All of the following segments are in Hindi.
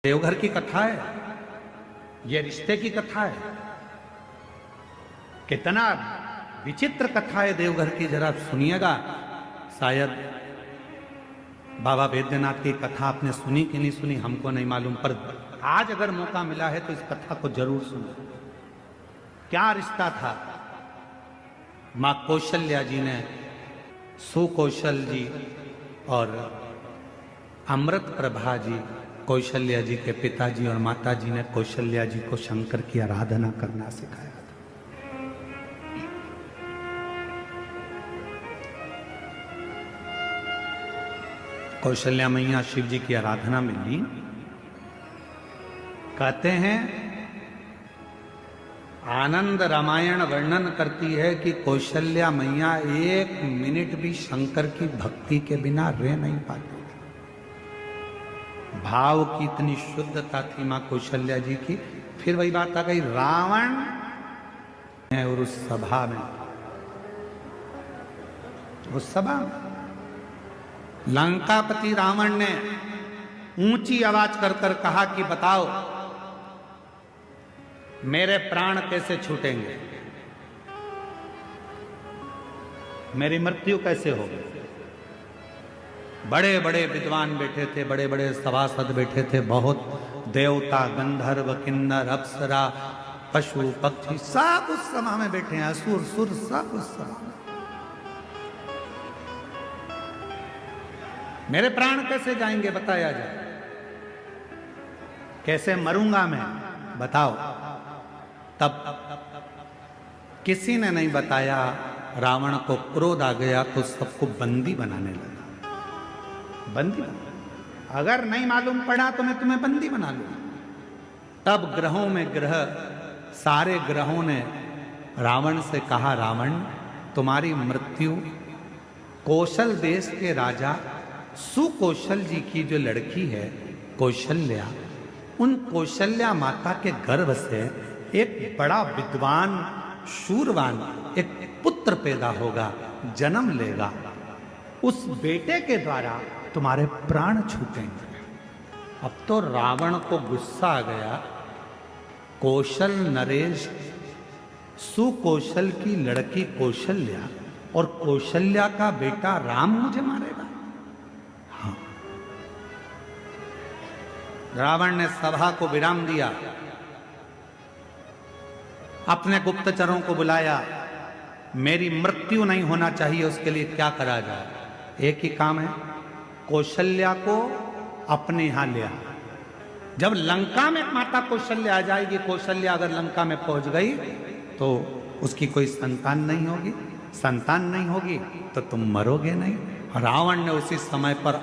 देवघर की कथा है, ये रिश्ते की कथा है। कितना विचित्र कथा है देवघर की, जरा सुनिएगा। शायद बाबा वैद्यनाथ की कथा आपने सुनी कि नहीं सुनी हमको नहीं मालूम, पर आज अगर मौका मिला है तो इस कथा को जरूर सुनो। क्या रिश्ता था मां कौशल्या जी ने सुकौशल जी और अमृत प्रभा जी, कौशल्या जी के पिताजी और माताजी ने कौशल्या जी को शंकर की आराधना करना सिखाया था। कौशल्या मैया शिव जी की आराधना में ली। कहते हैं आनंद रामायण वर्णन करती है कि कौशल्या मैया एक मिनट भी शंकर की भक्ति के बिना रह नहीं पाती। भाव की इतनी शुद्धता थी मां कौशल्या जी की। फिर वही बात आ गई, रावण है और उस सभा में, उस सभा में लंकापति रावण ने ऊंची आवाज कर कर कहा कि बताओ मेरे प्राण कैसे छूटेंगे, मेरी मृत्यु कैसे होगी। बड़े बड़े विद्वान बैठे थे, बड़े बड़े सभासद बैठे थे, बहुत देवता गंधर्व किन्नर अप्सरा पशु पक्षी सब उस सभा में बैठे हैं, असुर सुर सब उस सभा में। मेरे प्राण कैसे जाएंगे बताया जाए, कैसे मरूंगा मैं बताओ। तब किसी ने नहीं बताया। रावण को क्रोध आ गया तो सबको बंदी बनाने लगा। बंदी बना, अगर नहीं मालूम पड़ा तो मैं तुम्हें बंदी बना लूं। तब ग्रहों में ग्रह, सारे ग्रहों ने रावण से कहा, रावण तुम्हारी मृत्यु कौशल देश के राजा सुकौशल जी की जो लड़की है कौशल्या, उन कौशल्या माता के गर्भ से एक बड़ा विद्वान शूरवान एक पुत्र पैदा होगा, जन्म लेगा। उस बेटे के द्वारा तुम्हारे प्राण छूटेंगे। अब तो रावण को गुस्सा आ गया, कौशल नरेश सुकौशल की लड़की कौशल्या और कौशल्या का बेटा राम मुझे मारेगा। हाँ, रावण ने सभा को विराम दिया, अपने गुप्तचरों को बुलाया। मेरी मृत्यु नहीं होना चाहिए, उसके लिए क्या करा जाए। एक ही काम है, कौशल्या को अपने यहां ले आ। जब लंका में माता कौशल्या आ जाएगी, कौशल्या अगर लंका में पहुंच गई तो उसकी कोई संतान नहीं होगी, संतान नहीं होगी तो तुम मरोगे नहीं। रावण ने उसी समय पर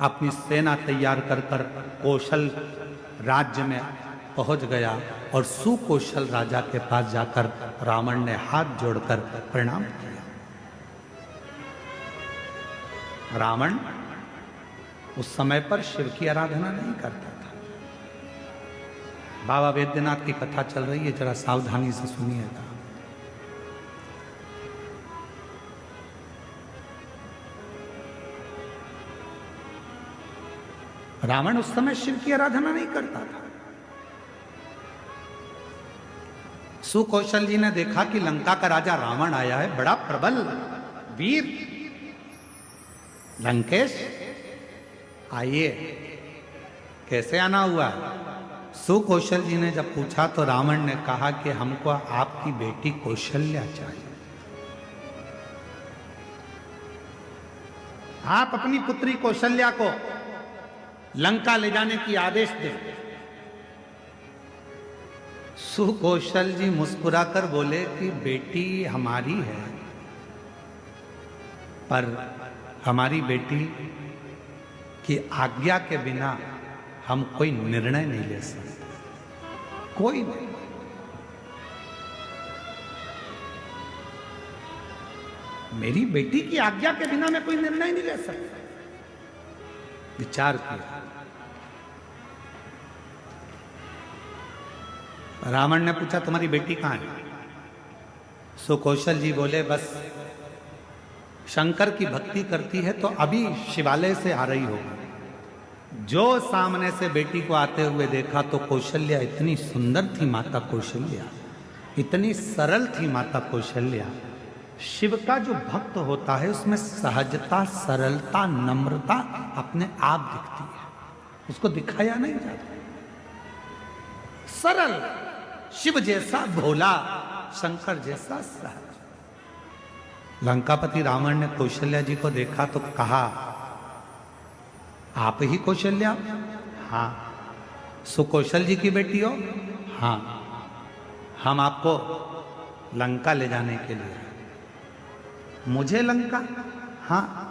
अपनी सेना तैयार कर कर कौशल राज्य में पहुंच गया और सुकौशल राजा के पास जाकर रावण ने हाथ जोड़कर प्रणाम किया। रावण उस समय पर शिव की आराधना नहीं करता था। बाबा वैद्यनाथ की कथा चल रही है, जरा सावधानी से सुनिएगा। रावण उस समय शिव की आराधना नहीं करता था। सुकौशल जी ने देखा कि लंका का राजा रावण आया है, बड़ा प्रबल वीर। लंकेश आइए, कैसे आना हुआ। सुकौशल जी ने जब पूछा तो रावण ने कहा कि हमको आपकी बेटी कौशल्या चाहिए। आप अपनी पुत्री कौशल्या को लंका ले जाने की आदेश दें। सुकौशल जी मुस्कुराकर बोले कि बेटी हमारी है, पर हमारी बेटी की आज्ञा के बिना हम कोई निर्णय नहीं ले सकते, कोई नहीं। मेरी बेटी की आज्ञा के बिना मैं कोई निर्णय नहीं ले सकता। विचार किया। रावण ने पूछा तुम्हारी बेटी कहां है। सुकौशल जी बोले बस शंकर की भक्ति करती है तो अभी शिवालय से आ रही होगी। जो सामने से बेटी को आते हुए देखा तो कौशल्या इतनी सुंदर थी माता कौशल्या, इतनी सरल थी माता कौशल्या। शिव का जो भक्त होता है उसमें सहजता, सरलता, नम्रता अपने आप दिखती है, उसको दिखाया नहीं जाता। सरल, शिव जैसा भोला, शंकर जैसा सहज। लंकापति रावण ने कौशल्या जी को देखा तो कहा, आप ही कौशल्या? हाँ। सुकौशल जी की बेटी हो? हाँ। हम आपको लंका ले जाने के लिए। मुझे लंका? हाँ।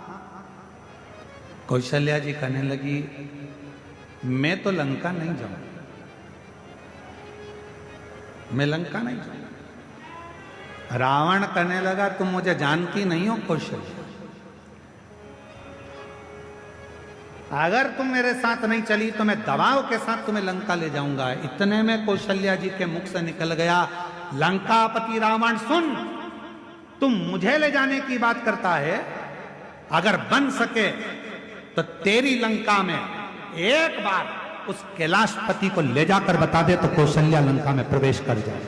कौशल्या जी कहने लगी, मैं तो लंका नहीं जाऊंगा, मैं लंका नहीं जाऊंगा। रावण कहने लगा, तुम मुझे जानती नहीं हो कौशल्या, अगर तुम मेरे साथ नहीं चली तो मैं दबाव के साथ तुम्हें लंका ले जाऊंगा। इतने में कौशल्या जी के मुख से निकल गया, लंकापति रावण सुन, तुम मुझे ले जाने की बात करता है, अगर बन सके तो तेरी लंका में एक बार उस कैलाशपति को ले जाकर बता दे तो कौशल्या लंका में प्रवेश कर जाए।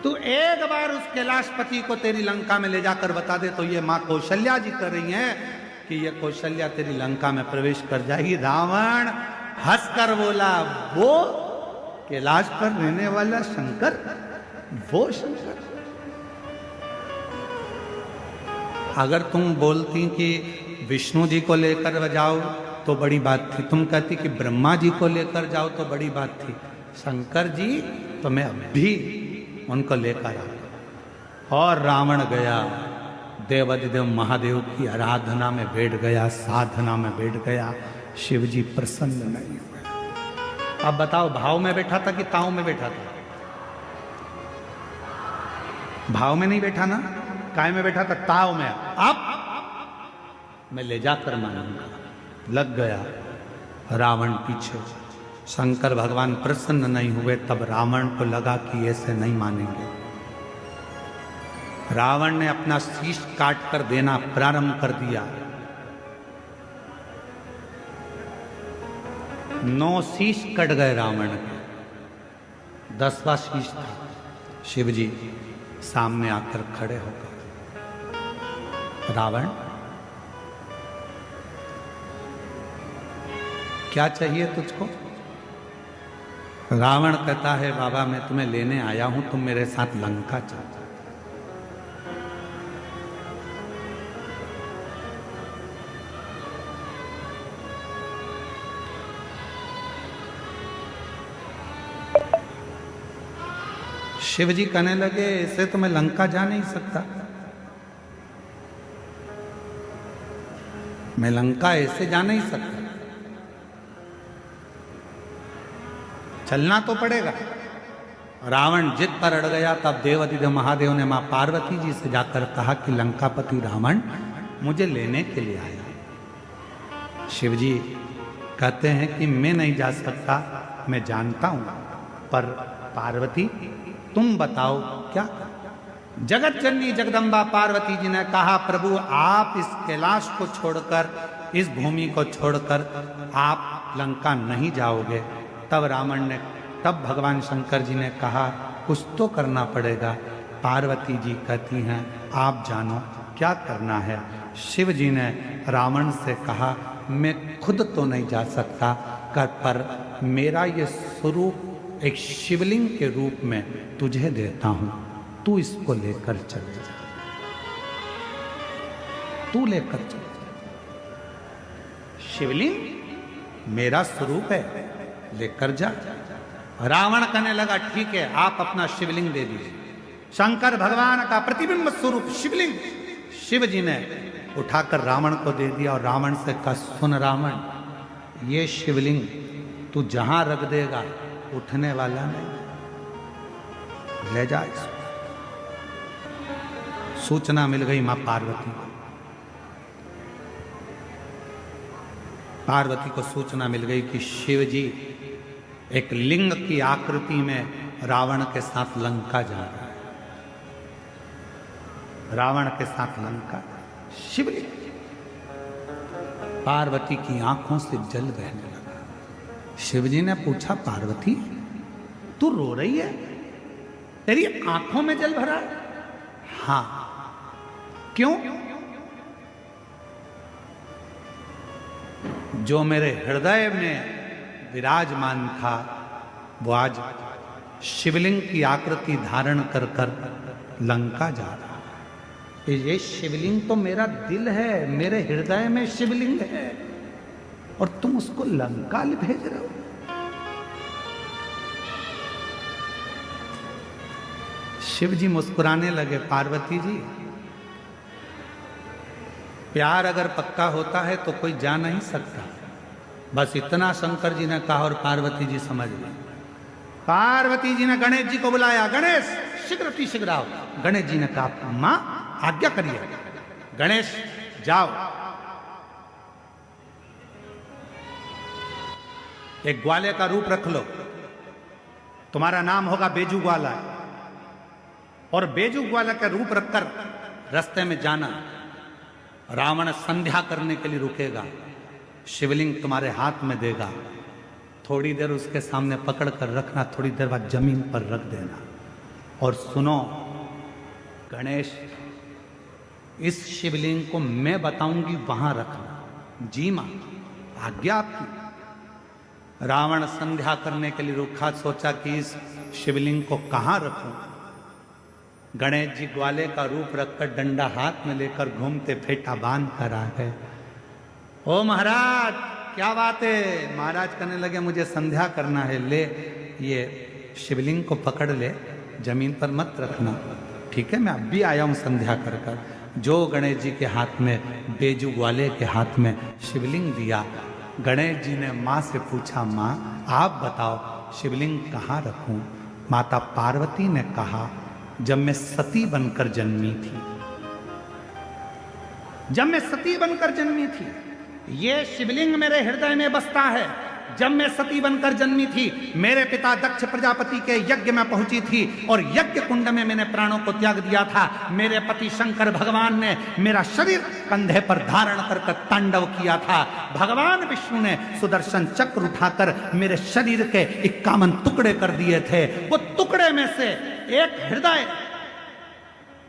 तू एक बार उस कैलाशपति को तेरी लंका में ले जाकर बता दे तो ये मां कौशल्या जी कर रही हैं कि ये कौशल्या तेरी लंका में प्रवेश कर जाएगी। रावण हंसकर बोला, वो कैलाश पर रहने वाला शंकर, वो शंकर? अगर तुम बोलती कि विष्णु जी को लेकर जाओ तो बड़ी बात थी, तुम कहती कि ब्रह्मा जी को लेकर जाओ तो बड़ी बात थी, शंकर जी तो मैं अभी उनको लेकर आ। और रावण गया, देवाधिदेव महादेव की आराधना में बैठ गया, साधना में बैठ गया। शिव जी प्रसन्न नहीं हुए। अब बताओ, भाव में बैठा था कि ताव में बैठा था? भाव में नहीं बैठा ना, काय में बैठा था? ताव में। अब मैं ले जाकर मानूंगा। लग गया रावण पीछे। शंकर भगवान प्रसन्न नहीं हुए, तब रावण को लगा कि ऐसे नहीं मानेंगे। रावण ने अपना शीश काट कर देना प्रारंभ कर दिया। 9 शीश कट गए रावण के, 10वां शीश था। शिव जी सामने आकर खड़े हो गए। रावण, क्या चाहिए तुझको? रावण कहता है, बाबा मैं तुम्हें लेने आया हूं, तुम मेरे साथ लंका चलो। शिव जी कहने लगे, ऐसे तो मैं लंका जा नहीं सकता, मैं लंका ऐसे जा नहीं सकता, चलना तो पड़ेगा। रावण जिद पर अड़ गया। तब देवाधिदेव महादेव ने मां पार्वती जी से जाकर कहा कि लंकापति रावण मुझे लेने के लिए आया। शिव जी कहते हैं कि मैं नहीं जा सकता, मैं जानता हूं, पर पार्वती तुम बताओ क्या? जगत जननी जगदम्बा पार्वती जी ने कहा, प्रभु आप इस कैलाश को छोड़कर, इस भूमि को छोड़कर आप लंका नहीं जाओगे। तब भगवान शंकर जी ने कहा, कुछ तो करना पड़ेगा। पार्वती जी कहती हैं, आप जानो क्या करना है। शिव जी ने रावण से कहा, मैं खुद तो नहीं जा सकता, पर मेरा ये स्वरूप एक शिवलिंग के रूप में तुझे देता हूं, तू इसको लेकर चल जा, तू लेकर चल। शिवलिंग मेरा स्वरूप है, लेकर जा। रावण कहने लगा, ठीक है, आप अपना शिवलिंग दे दीजिए। शंकर भगवान का प्रतिबिंब स्वरूप शिवलिंग शिव जी ने उठाकर रावण को दे दिया और रावण से कहा, सुन रावण, ये शिवलिंग तू जहां रख देगा उठने वाला नहीं, ले जा इसको। सूचना मिल गई मां पार्वती को। पार्वती को सूचना मिल गई कि शिव जी एक लिंग की आकृति में रावण के साथ लंका जा रहा है। रावण के साथ लंका, शिवलिंग। पार्वती की आंखों से जल बहने लगा। शिवजी ने पूछा, पार्वती तू रो रही है, तेरी आंखों में जल भरा है? हां। क्यों? जो मेरे हृदय में विराजमान था वो आज शिवलिंग की आकृति धारण कर कर लंका जा रहा है। ये शिवलिंग तो मेरा दिल है, मेरे हृदय में शिवलिंग है, और तुम उसको लंका भेज रहे हो। शिव जी मुस्कुराने लगे, पार्वती जी प्यार अगर पक्का होता है तो कोई जा नहीं सकता। बस इतना शंकर जी ने कहा और पार्वती जी समझ गई। पार्वती जी ने गणेश जी को बुलाया, गणेश शीघ्र आओ। गणेश जी ने कहा, मां आज्ञा करिए। गणेश जाओ, एक ग्वाले का रूप रख लो, तुम्हारा नाम होगा बेजू ग्वाला, और बेजू ग्वाला का रूप रखकर रास्ते में जाना। रावण संध्या करने के लिए रुकेगा, शिवलिंग तुम्हारे हाथ में देगा, थोड़ी देर उसके सामने पकड़ कर रखना, थोड़ी देर बाद जमीन पर रख देना। और सुनो गणेश, इस शिवलिंग को मैं बताऊंगी वहां रखना। जी मां, आज्ञा आपकी। रावण संध्या करने के लिए रुका, सोचा कि इस शिवलिंग को कहां रखूं। गणेश जी ग्वाले का रूप रखकर डंडा हाथ में लेकर घूमते फेटा बांध कर आ गए। ओ महाराज क्या बात है? महाराज कहने लगे, मुझे संध्या करना है, ले ये शिवलिंग को पकड़ ले, जमीन पर मत रखना। ठीक है, मैं अब भी आया हूं संध्या कर कर। जो गणेश जी के हाथ में, बेजू ग्वाले के हाथ में शिवलिंग दिया, गणेश जी ने माँ से पूछा, माँ आप बताओ शिवलिंग कहाँ रखूं? माता पार्वती ने कहा, जब मैं सती बनकर जन्मी थी, जब मैं सती बनकर जन्मी थी, ये शिवलिंग मेरे हृदय में बसता है। जब मैं सती बनकर जन्मी थी, मेरे पिता दक्ष प्रजापति के यज्ञ में पहुंची थी और यज्ञ कुंड में मैंने प्राणों को त्याग दिया था। मेरे पति शंकर भगवान ने मेरा शरीर कंधे पर धारण कर तांडव किया था। भगवान विष्णु ने सुदर्शन चक्र उठाकर मेरे शरीर के 51 टुकड़े कर दिए थे। वो टुकड़े में से एक हृदय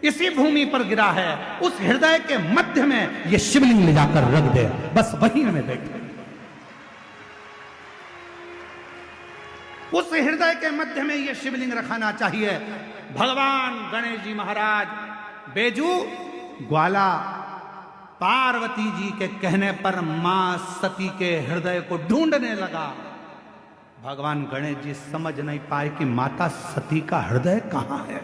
इसी भूमि पर गिरा है, उस हृदय के मध्य में ये शिवलिंग ले जाकर रख दे, बस वहीं में बैठे। उस हृदय के मध्य में ये शिवलिंग रखाना चाहिए। भगवान गणेश जी महाराज बेजू ग्वाला पार्वती जी के कहने पर मां सती के हृदय को ढूंढने लगा। भगवान गणेश जी समझ नहीं पाए कि माता सती का हृदय कहां है।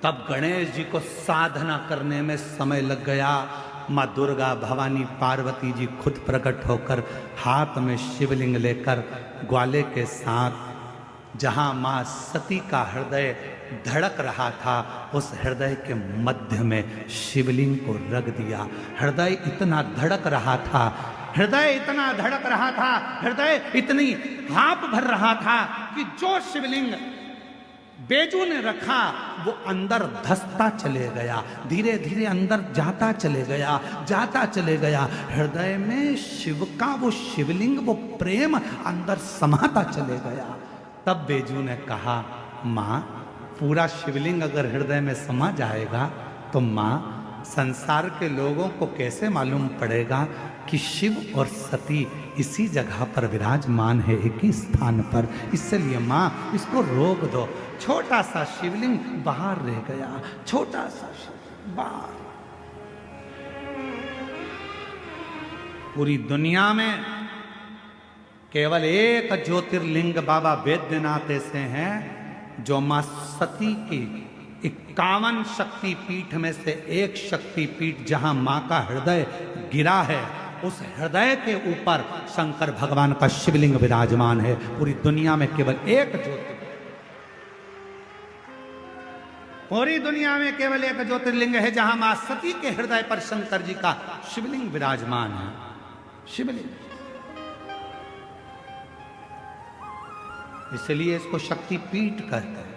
तब गणेश जी को साधना करने में समय लग गया। माँ दुर्गा भवानी पार्वती जी खुद प्रकट होकर हाथ में शिवलिंग लेकर ग्वाले के साथ जहां माँ सती का हृदय धड़क रहा था, उस हृदय के मध्य में शिवलिंग को रख दिया। हृदय इतना धड़क रहा था, हृदय इतना धड़क रहा था, हृदय इतनी हाँप भर रहा था कि जो शिवलिंग बेजू ने रखा वो अंदर धसता चले गया, धीरे धीरे अंदर जाता चले गया, जाता चले गया। हृदय में शिव का वो शिवलिंग, वो प्रेम अंदर समाता चले गया। तब बेजू ने कहा, माँ पूरा शिवलिंग अगर हृदय में समा जाएगा तो माँ संसार के लोगों को कैसे मालूम पड़ेगा कि शिव और सती इसी जगह पर विराजमान है, एक ही स्थान पर। इसलिए माँ इसको रोक दो। छोटा सा शिवलिंग बाहर रह गया, छोटा सा शिवलिंग बाहर। पूरी दुनिया में केवल एक ज्योतिर्लिंग बाबा वैद्यनाथ ऐसे हैं जो मां सती की 51 शक्तिपीठ में से एक शक्तिपीठ जहां मां का हृदय गिरा है, उस हृदय के ऊपर शंकर भगवान का शिवलिंग विराजमान है। पूरी दुनिया में केवल एक ज्योतिर्लिंग, पूरी दुनिया में केवल एक ज्योतिर्लिंग है जहां मां सती के हृदय पर शंकर जी का शिवलिंग विराजमान है। शिवलिंग, इसलिए इसको शक्ति पीठ कहते हैं।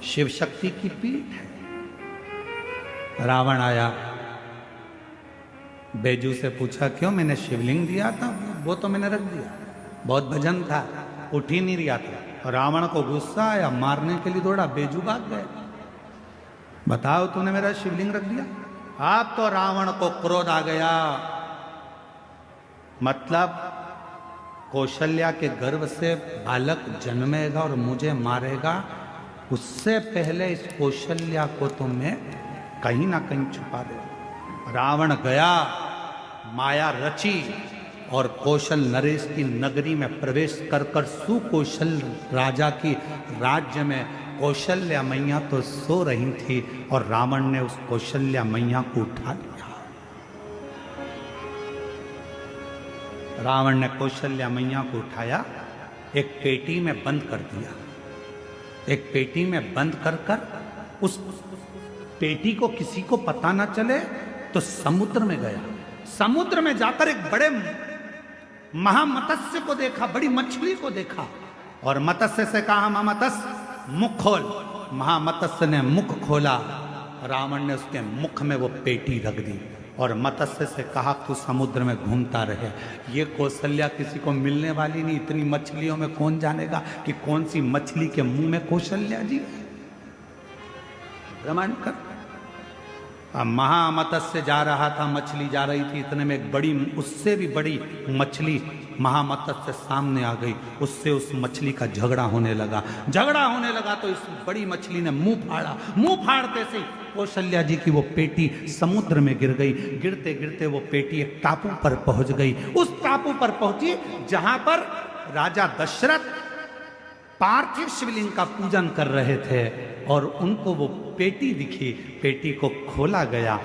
शिव शक्ति की पीठ है। रावण आया, बैजू से पूछा क्यों, मैंने शिवलिंग दिया था, वो तो मैंने रख दिया, बहुत भजन था, उठ ही नहीं रहा था। रावण को गुस्सा आया, मारने के लिए दौड़ा, बैजू भाग गए। बताओ तूने मेरा शिवलिंग रख दिया। अब तो रावण को क्रोध आ गया, मतलब कौशल्या के गर्भ से बालक जन्मेगा और मुझे मारेगा, उससे पहले इस कौशल्या को तो मैं कहीं ना कहीं छुपा दे। रावण गया, माया रची और कौशल नरेश की नगरी में प्रवेश कर कर सुकौशल राजा की राज्य में कौशल्या मैया तो सो रही थी और रावण ने उस कौशल्या मैया को उठा लिया। रावण ने कौशल्या मैया को उठाया, एक पेटी में बंद कर दिया। एक पेटी में बंद कर कर उस पेटी को किसी को पता ना चले तो समुद्र में गया। समुद्र में जाकर एक बड़े महामत्स्य को देखा, बड़ी मछली को देखा और मत्स्य से कहा, महामत्स्य मुख खोल। महामत्स्य ने मुख खोला, रावण ने उसके मुख में वो पेटी रख दी और मत्स्य से कहा तू समुद्र में घूमता रहे। ये कौशल्या किसी को मिलने वाली नहीं, इतनी मछलियों में कौन जानेगा कि कौन सी मछली के मुंह में कौशल्या जी। प्रमाण कर। महामत्स्य जा रहा था, मछली जा रही थी, इतने में एक बड़ी, उससे भी बड़ी मछली महामत्स्य सामने आ गई। उससे उस मछली का झगड़ा होने लगा। झगड़ा होने लगा तो इस बड़ी मछली ने मुंह फाड़ा। मुंह फाड़ते से कौशल्या जी की वो पेटी समुद्र में गिर गई। गिरते गिरते वो पेटी एक टापू पर पहुंच गई। उस टापू पर पहुंची जहां पर राजा दशरथ पार्थिव शिवलिंग का पूजन कर रहे थे और उनको वो पेटी दिखी। पेटी को खोला गया।